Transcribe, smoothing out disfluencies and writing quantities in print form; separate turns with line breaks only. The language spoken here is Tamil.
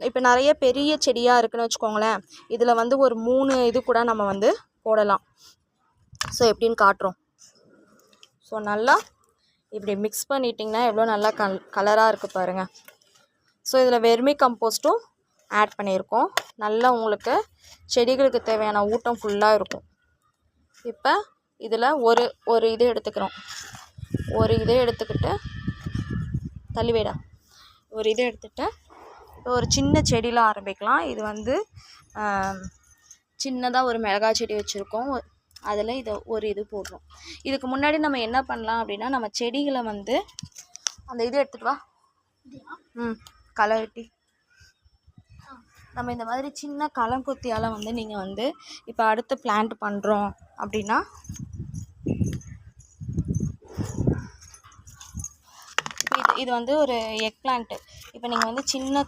இப்போ நிறைய பெரிய செடியாக இருக்குதுன்னு வச்சுக்கோங்களேன், இதில் வந்து ஒரு 3 இது கூட நம்ம வந்து போடலாம். ஸோ எப்படின்னு காட்டுறோம். ஸோ நல்லா இப்படி மிக்ஸ் பண்ணிட்டிங்கன்னா எவ்வளோ நல்லா கலராக இருக்குது பாருங்கள். ஸோ இதில் வெர்மி கம்போஸ்ட்டும் ஆட் பண்ணியிருக்கோம். நல்லா உங்களுக்கு செடிகளுக்கு தேவையான ஊட்டம் ஃபுல்லாக இருக்கும். இப்போ இதில் ஒரு இது எடுத்துக்கிறோம். ஒரு இதை எடுத்துக்கிட்டு தள்ளிவேடா ஒரு இதை எடுத்துகிட்டு ஒரு சின்ன செடியில் ஆரம்பிக்கலாம். இது வந்து சின்னதாக ஒரு மிளகாய் செடி வச்சுருக்கோம். அதில் இதை ஒரு இது போடுறோம். இதுக்கு முன்னாடி நம்ம என்ன பண்ணலாம் அப்படின்னா, நம்ம செடிகளை வந்து அந்த இது எடுத்துகிட்டு வா களை வெட்டி நம்ம இந்த மாதிரி சின்ன களங்கொத்தியால் வந்து நீங்கள் வந்து இப்போ அடுத்து பிளான்ட் பண்ணுறோம் அப்படின்னா, இது வந்து ஒரு எக் பிளான்ட்டு. இப்போ நீங்கள் வந்து சின்ன